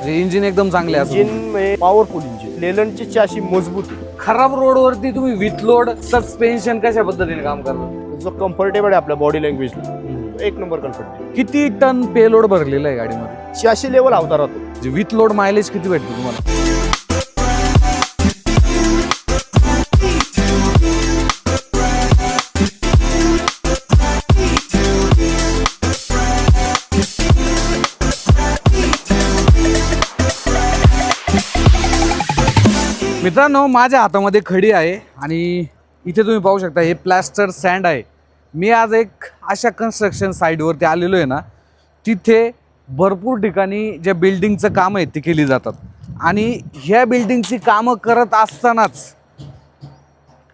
म्हणजे इंजिन एकदम चांगले असं इंजिन पॉवरफुल इंजिन, लेलंडची चाशी मजबूत आहे. खराब रोडवरती तुम्ही विथ लोड सस्पेन्शन कशा पद्धतीने काम करता? जो कम्फर्टेबल आहे आपल्या बॉडी लँग्वेजला, एक नंबर कम्फर्टेबल. किती टन पेलोड भरलेला आहे गाडीमध्ये? 86 लेवल अवतार राहतो. विथ लोड मायलेज किती भेटतो तुम्हाला? मित्रांनो, माझ्या हातामध्ये खडी आहे आणि इथे तुम्ही पाहू शकता हे प्लॅस्टर सँड आहे. मी आज एक अशा कन्स्ट्रक्शन साईटवरती आलेलो आहे ना, तिथे भरपूर ठिकाणी ज्या बिल्डिंगचं काम आहे ती केली जातात आणि ह्या बिल्डिंगची कामं करत असतानाच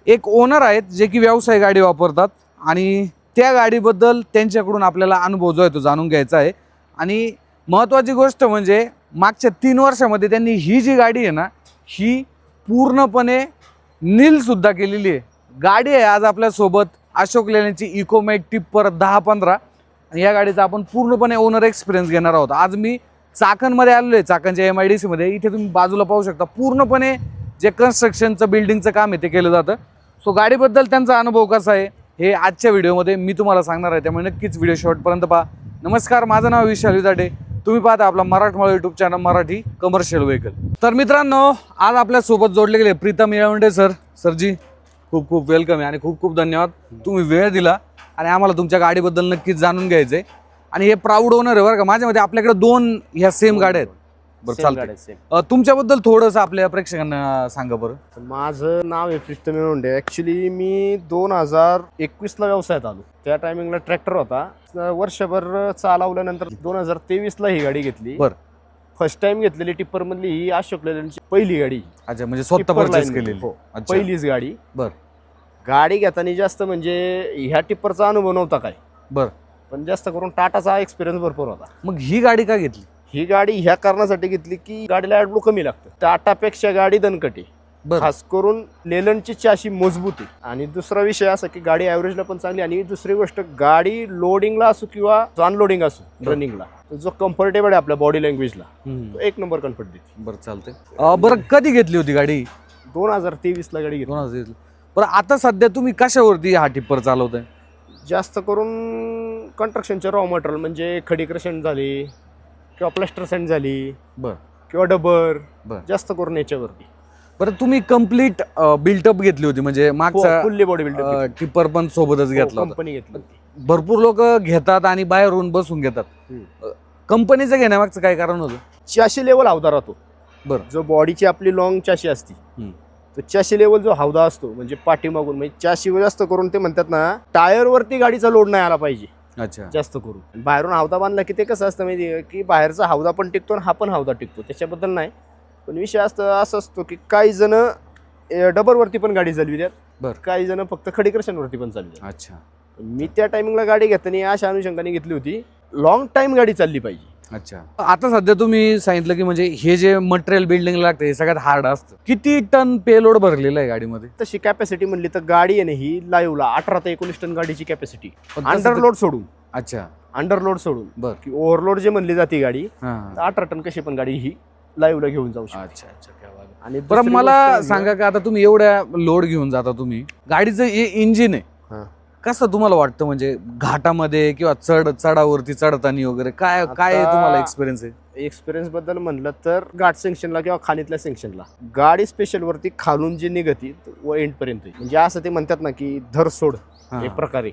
एक ओनर आहेत जे की व्यवसाय गाडी वापरतात आणि त्या गाडीबद्दल त्यांच्याकडून आपल्याला अनुभव जो आहे तो जाणून घ्यायचा आहे. आणि महत्त्वाची गोष्ट म्हणजे मागच्या 3 वर्षामध्ये त्यांनी ही जी गाडी आहे ना, ही पूर्णपणे नीलसुद्धा केलेली आहे. गाडी आहे आज आपल्यासोबत अशोक लेलँडची इकोमॅट टिप्पर 10-15 आणि या गाडीचा आपण पूर्णपणे ओनर एक्सपिरियन्स घेणार आहोत. आज मी चाकणमध्ये आलेलो आहे, चाकणच्या MIDC मध्ये. इथे तुम्ही बाजूला पाहू शकता पूर्णपणे जे कन्स्ट्रक्शनचं बिल्डिंगचं काम आहे ते केलं जातं. सो गाडीबद्दल त्यांचा अनुभव कसा आहे हे आजच्या व्हिडिओमध्ये मी तुम्हाला सांगणार आहे, त्यामुळे नक्कीच व्हिडिओ शेवटपर्यंत पहा. नमस्कार, माझं नाव विशाल विदाटे. तुम्ही पाहता आपला मराठमोळा YouTube channel Marathi commercial vehicle. तर मित्रांनो, आज आपल्यासोबत जोडले गेले प्रीतम येळवंडे सर. सरजी खूप खूप वेलकम आहे आणि खूप खूप धन्यवाद. तुम्ही वेळ दिला आणि आम्हाला तुमच्या गाडीबद्दल नक्कीच जाणून घ्यायचं आहे. आणि हे प्राऊड ओनर आहे बरं का. माझ्यामध्ये आपल्याकडे 2 ह्या सेम गाड्या आहेत. बरं चालतंय. तुमच्याबद्दल थोडंसं आपल्या प्रेक्षकांना सांगा बरं. माझं नाव आहे प्रीतम येळवंडे. ॲक्च्युली मी 2021ला व्यवसायात आलो. त्या टायमिंगला ट्रॅक्टर होता. वर्षभर चालवल्यानंतर 2023ला ही गाडी घेतली. बरं. फर्स्ट टाइम घेतलेली टिप्पर मधली ही अशोक लेलँडची पहिली गाडी. अच्छा, म्हणजे स्वतः परचेस केलेली? हो, पहिलीच गाडी. बरं. गाडी घेताना जास्त म्हणजे ह्या टिप्परचा अनुभव नव्हता काय. बरं. पण जास्त करून टाटाचा एक्सपिरियन्स भरपूर होता. मग ही गाडी का घेतली? ही गाडी ह्या कारणासाठी घेतली की गाडीला ॲडब्लो कमी लागतं. टाटापेक्षा गाडी दणकटी, खास करून लेलंडची चाशी मजबूत आहे. आणि दुसरा विषय असा की गाडी ॲव्हरेजला पण चांगली. आणि दुसरी गोष्ट, गाडी लोडिंगला असो किंवा अनलोडिंग असो रनिंगला, जो कम्फर्टेबल आहे आपल्या बॉडी लँग्वेजला, तो एक नंबर कम्फर्ट देते. बरं चालतंय. बरं, कधी घेतली होती गाडी? 2023ला गाडी घेतली. 2023. बरं, आता सध्या तुम्ही कशावरती हा टिप्पर चालवताय? जास्त करून कन्स्ट्रक्शनचे रॉ मटेरियल म्हणजे खडी क्रशन झाली किंवा प्लास्टर सँड झाली. बरं. किंवा डबर. बरं. जास्त करून याच्यावरती. बरं, तुम्ही कम्प्लीट बिल्टअप घेतली होती म्हणजे मागचा फुल्ली बॉडी बिल्डअप टिप्पर पण सोबतच घेतला होता? कंपनी घेतली. भरपूर लोक घेतात आणि बाहेरून बसून घेतात. कंपनीचं घेण्यामागचं काय कारण होतं? चाशी लेवल हौदा राहतो. बरं. जो बॉडीची आपली लॉंग चाशी असती, तो चाशी लेवल जो हौदा असतो म्हणजे पाठीमागून, म्हणजे चाशीवर जास्त करून ते म्हणतात ना, टायर वरती गाडीचा लोड नाही आला पाहिजे. अच्छा. जास्त करून बाहेरून हौदा बांधला की ते कसं असतं माहिती आहे की बाहेरचा हौदा पण टिकतो आणि हा पण हौदा टिकतो, त्याच्याबद्दल नाही. पण विषय असं असतो की काही जण डबरवरती पण गाडी चालवितात. बरं. काही जण फक्त खडीकर्षणवरती पण चालवितात. अच्छा. मी त्या टायमिंगला गाडी घेताना अशा अनुषंगाने घेतली होती, लॉंग टाइम गाडी चालली पाहिजे. अच्छा. आता सध्या तुम्ही सांगितलं की म्हणजे हे जे मटेरियल बिल्डिंग लागतं हे सगळ्यात हार्ड असतं. किती टन पेलोड भरलेलं आहे गाडीमध्ये? तशी कॅपॅसिटी म्हणली तर गाडी आहे ना ही लाईव्हला 18 ते 19 टन गाडीची कॅपॅसिटी, अंडरलोड सोडून. अच्छा. अंडरलोड सोडून. बरं. की ओव्हरलोड जे म्हणली जाते गाडी, हां, 18 टन कशी पण गाडी ही लाईव्हला घेऊन जाऊ शकते. अच्छा अच्छा. आणि बरं, मला सांगा का आता तुम्ही एवढ्या लोड घेऊन जाता, तुम्ही गाडीचं हे इंजिन आहे कसं तुम्हाला वाटतं म्हणजे घाटामध्ये किंवा चढावरती चढताना वगैरे काय काय तुम्हाला एक्सपिरियन्स आहे? एक्सपिरियन्स बद्दल म्हणलं तर घाट सेक्शनला किंवा खाणीतल्या सेक्शनला गाडी स्पेशल वरती खालून जी निघती व एंड पर्यंत, म्हणजे असं ते म्हणतात ना की धर सोड एक प्रकारे,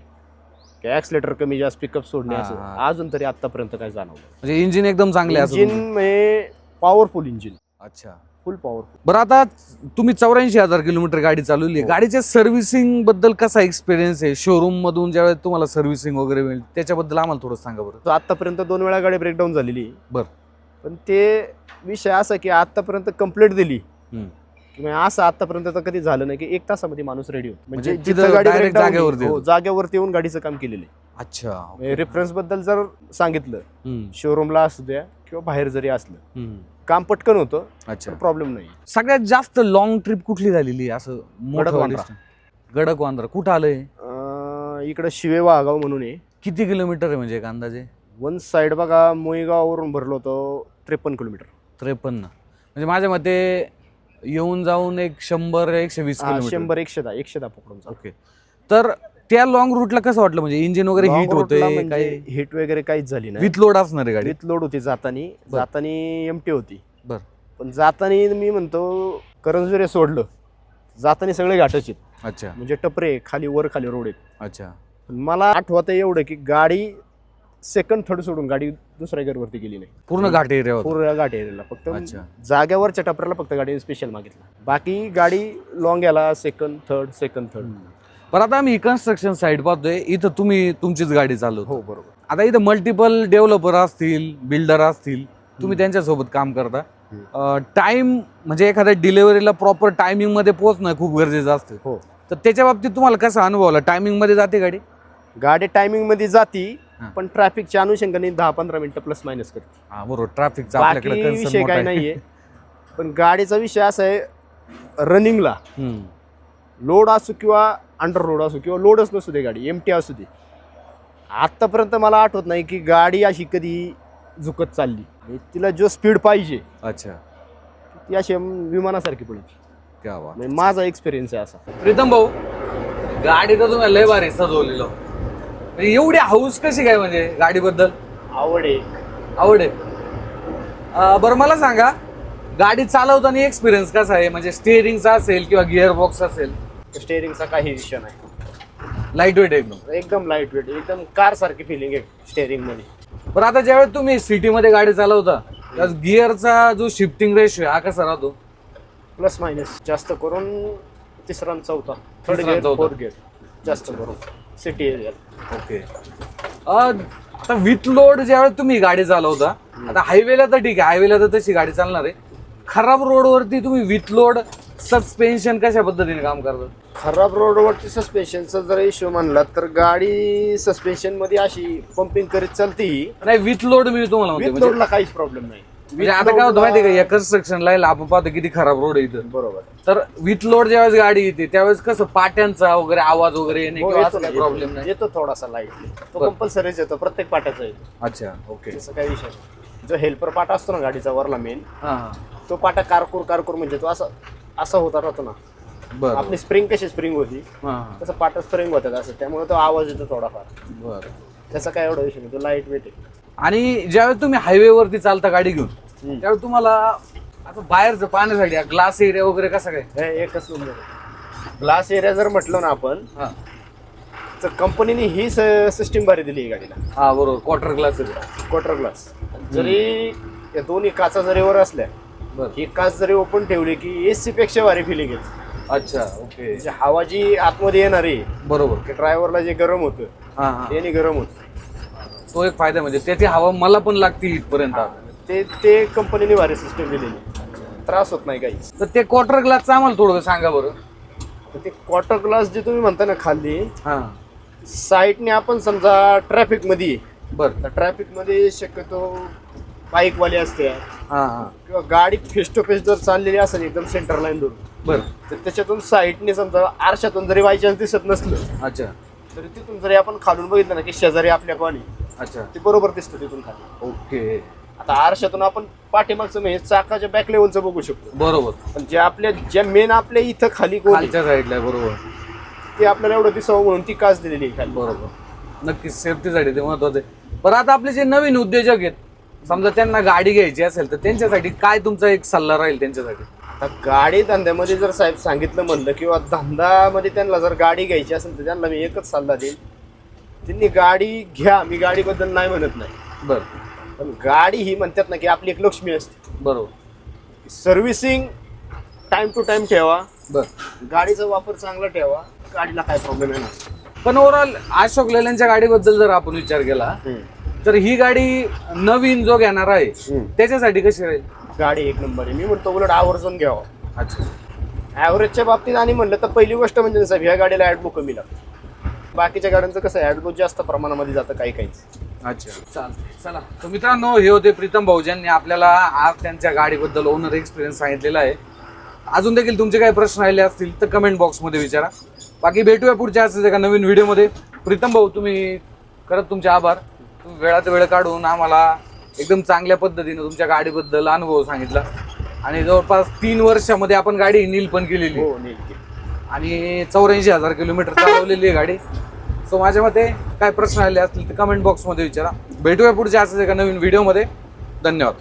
ऍक्सिलेटर कमी जास्त पिकअप सोडणे, असं अजून तरी आतापर्यंत काय जाणवलं. म्हणजे इंजिन एकदम चांगले आहे? Engine powerful engine. अच्छा. Full powerful. बरं, आता तुम्ही 84,000 किलोमीटर गाडी चालवली आहे. गाडीच्या सर्व्हिसिंग बद्दल कसा एक्सपिरियन्स आहे? शोरूम मधून ज्यावेळेस तुम्हाला सर्व्हिसिंग वगैरे मिळेल त्याच्याबद्दल आम्हाला थोडं सांगा बरं. आतापर्यंत 2 वेळा गाडी ब्रेकडाऊन झालेली. बरं. पण ते विषय असा की आतापर्यंत कंप्लीट दिली किंवा असं आतापर्यंत तर कधी झालं नाही की 1 तासामध्ये माणूस रेडी होतो. म्हणजे जिथं गाडी जागेवरती येऊन गाडीचं काम केलेलं आहे. अच्छा. रेफरन्स बद्दल जर सांगितलं, शोरूमला असू द्या किंवा बाहेर जरी असलं, काम पटकन होतं. अच्छा. प्रॉब्लेम नाही. सगळ्यात जास्त लॉंग ट्रिप कुठली झालेली आहे असं? गडकवांद्रा. कुठं आलंय? इकडं शिवे वाघाव म्हणून आहे. किती किलोमीटर आहे म्हणजे एक अंदाजे? वन साइड बघा, मोईगाववरून भरलो होतो 53 किलोमीटर. 53 म्हणजे माझ्या मते येऊन जाऊन एक 100-120 किलोमीटर. 100-110 पकडून चालू. ओके. तर त्या लॉंग रूटला कसं वाटलं, म्हणजे इंजिन वगैरे हीट होते काही हिट वगैरे काहीच झाली नाही. विथ लोड असणार आहे गाडी? विथ लोड होती. जातानी एमटी होती. बर. पण जातानी मी म्हणतो करंजुरे सोडलं, जातानी सगळे घाटच आहेत. अच्छा म्हणजे टपरे खाली वर खाली रोड आहेत. अच्छा. पण मला आठवत एवढं की गाडी सेकंड थर्ड सोडून गाडी दुसऱ्या गेअरवरती गेली नाही. पूर्ण घाट एरिया पूर्ण घाट एरियाला फक्त अच्छा. जाग्यावरच्या टपऱ्याला फक्त गाडी स्पेशल मागितलं. बाकी गाडी लॉंग याला सेकंड थर्ड. पण आता आम्ही कन्स्ट्रक्शन साईड पाहतोय, इथं तुम्ही तुमचीच गाडी चालवतो. हो बरोबर. आता इथं मल्टिपल डेव्हलपर असतील, बिल्डर असतील, तुम्ही त्यांच्यासोबत काम करता. टाइम म्हणजे एखाद्या डिलिव्हरीला प्रॉपर टायमिंग मध्ये पोहोचणं खूप गरजेचं असतं. हो. तर त्याच्या बाबतीत तुम्हाला कसा अनुभव आला? टायमिंग मध्ये जाते गाडी टायमिंग मध्ये जाती, हा. पण ट्रॅफिकच्या अनुषंगाने 10-15 मिनिटं प्लस मायनस करते. हा बरोबर. ट्रॅफिकचा बाकी आपल्याकडे विषय concern मोठा काही आहे. नाहीये. पण गाडीचा विषय असा आहे, रनिंगला लोड असो किंवा अंडर लोड असो किंवा लोडच नसू दे, गाडी एमटी असू दे, आतापर्यंत मला आठवत नाही की गाडी अशी कधी झुकत चालली. तिला जो स्पीड पाहिजे अच्छा. ती अशी विमानासारखी पडते. क्या बात. म्हणजे माझा एक्सपिरियन्स आहे असा. प्रीतम भाऊ, गाडी तर तुम्ही लय भारी सजवलेलं. म्हणजे एवढी हाऊस कशी काय, म्हणजे गाडीबद्दल आवड आहे. आवड आहे. बरं मला सांगा, गाडी चालवताना एक्सपिरियन्स कसा आहे? म्हणजे स्टेअरिंगचा असेल किंवा गिअर बॉक्स असेल? स्टेअरिंगचा काही विषय नाही. लाईट वेट एकदम. एकदम लाईट वेट, एकदम कार सारखी फिलिंग आहे स्टेअरिंग मध्ये. बरं आता ज्यावेळेस तुम्ही सिटीमध्ये गाडी चालवता, त्यावेळेस गिअरचा जो शिफ्टिंग रेशो हा कसा राहतो? प्लस मायनस जास्त करून तिसरा आणि चौथा, थर्ड तिसरा, गिअर चौथा. फोर्थ गिअर जास्त करून सिटी एरिया. ओके. आता विथ लोड ज्यावेळेस तुम्ही गाडी चालवता, आता हायवेला तर ठीक आहे, हायवेला तर तशी गाडी चालणार आहे. खराब रोडवरती तुम्ही विथ लोड सस्पेन्शन कशा पद्धतीने काम करता? खराब रोडवरती सस्पेन्शनचा जर इश्यू म्हणला तर गाडी सस्पेन्शन मध्ये अशी पंपिंग करीत चालते. नाही, विथ लोड मी तुम्हाला म्हणतो. विथ म्हणजे लोडला काहीच प्रॉब्लेम नाही. आता काय होतं माहिती आहे का, या कन्स्ट्रक्शन लाईन आपण पाहतो किती खराब रोड आहे इथं. बरोबर. तर विथ लोड ज्यावेळेस गाडी येते त्यावेळेस कसं पाट्यांचा वगैरे आवाज वगैरे येणे किंवा असं काही प्रॉब्लेम नाही? येतो थोडासा लाईट. तो बरं. कंपल्सरीच येतो, प्रत्येक पाटाचा येतो. अच्छा. ओके. तसं काही विषय नाही. जो हेल्पर पाटा असतो ना गाडीचा वरला मेन, हा हा. तो पाटा कारकूर म्हणजे तो असा होता राहतो ना. बरं. आपली स्प्रिंग कशी स्प्रिंग होती हा हा. तसं पाटा स्प्रिंग होतात असं, त्यामुळे तो आवाज येतो थोडाफार. बरं. त्याचा काय एवढा विषय नाही, तो लाईट वेट आहे. आणि ज्यावेळेस तुम्ही हायवेवरती चालता गाडी घेऊन, त्यावेळेस तुम्हाला आता बाहेरचं पाहण्यासाठी ग्लास एरिया वगैरे कसा काय? हे एकच नंबर. ग्लास एरिया जर म्हटलं ना आपण, हा तर कंपनीने ही सिस्टीम भारी दिली आहे गाडीला. हा बरोबर. Quarter glass. Quarter glass. जरी या दोन्ही काचा जरी वर असल्या, बरं. ही काच जरी ओपन ठेवली की एसी पेक्षा भारी फिलिंग येते. अच्छा. ओके. म्हणजे हवा जी आतमध्ये येणार आहे, बरोबर. की ड्रायव्हरला जे गरम होतं हा हा. त्याने गरम होतं. तो एक फायदा, म्हणजे त्याची हवा मला पण लागते इथपर्यंत. ते कंपनीने भारी सिस्टीम दिलेली, त्रास होत नाही काहीच. तर ते क्वार्टर ग्लासचं आम्हाला थोडं सांगा बरं. तर ते क्वार्टर ग्लास जे तुम्ही म्हणता ना खाली हा. साईडने आपण समजा ट्रॅफिक मध्ये, बरं. तर ट्रॅफिक मध्ये शक्यतो बाईकवाले असते हा हा. किंवा गाडी फेस टू फेस जर चाललेली असेल एकदम सेंटर लाईन दूर, बरं. तर त्याच्यातून साईडने समजा आरशातून जरी बाय चान्स दिसत नसलं, अच्छा. तरी तिथून जरी आपण खालून बघितलं ना की शेजारी आपल्या कोणी, अच्छा. ते बरोबर दिसतं तिथून खाली. ओके. आता आरशातून आपण पाठीमागचं म्हणजे चाकाच्या बॅक लेवलचं बघू शकतो, बरोबर. पण ज्या मेन आपल्या इथं खाली कोण आहे, खालच्या साईडला आहे. बरोबर. ते आपल्याला एवढं दिसावं म्हणून ती काच दिलेली आहे खाली. बरोबर. नक्कीच सेफ्टीसाठी ते महत्वाचं आहे. पण आता आपले जे नवीन उद्योजक आहेत, समजा त्यांना गाडी घ्यायची असेल तर त्यांच्यासाठी काय तुमचा एक सल्ला राहील त्यांच्यासाठी? आता गाडी धंद्यामध्ये जर साहेब सांगितलं म्हणलं किंवा धंद्यामध्ये त्यांना जर गाडी घ्यायची असेल तर त्यांना मी एकच सल्ला देईल, त्यांनी गाडी घ्या. मी गाडीबद्दल नाही म्हणत नाही, बरं. पण गाडी ही म्हणतात ना की आपली एक लक्ष्मी असते. बरोबर. सर्व्हिसिंग टाइम टू टाइम ठेवा, बरं. गाडीचा वापर चांगला ठेवा, गाडीला काय प्रॉब्लेम येणार. पण ओव्हरऑल अशोक लेलँडच्या गाडीबद्दल जर आपण विचार केला तर ही गाडी नवीन जो घेणार आहे त्याच्यासाठी कशी राहील? गाडी एक नंबर आहे. मी म्हणतो उलट आवर्जून घ्यावा. अच्छा. ॲव्हरेजच्या बाबतीत आणि म्हणलं तर पहिली गोष्ट म्हणजे साहेब ह्या गाडीला ॲडब्लो कमी लागतो. बाकीच्या गाड्यांचं कसं ॲडब्लो जास्त प्रमाणामध्ये जातं काहीच. अच्छा. चालतंय. चला तर मित्रांनो, हे होते प्रीतम भाऊ ज्यांनी आपल्याला आज त्यांच्या गाडीबद्दल ओनर एक्सपिरियन्स सांगितलेला आहे. अजून देखील तुमचे काही प्रश्न राहिले असतील तर कमेंट बॉक्समध्ये विचारा. बाकी भेटूया पुढच्या असं एका नवीन व्हिडिओमध्ये. प्रीतम भाऊ, तुम्ही करत तुमचे आभार. तुम्ही वेळात वेळ काढून आम्हाला एकदम चांगल्या पद्धतीने तुमच्या गाडीबद्दल अनुभव सांगितला आणि जवळपास 3 वर्षामध्ये आपण गाडी नील पण केलेली हो नील केली. आणि 84,000 किलोमीटर चालवलेली आहे गाडी. सो माझ्या मते काय प्रश्न आले असतील तर कमेंट बॉक्समध्ये विचारा. भेटूया पुढच्या असंच एका नवीन व्हिडिओमध्ये. धन्यवाद.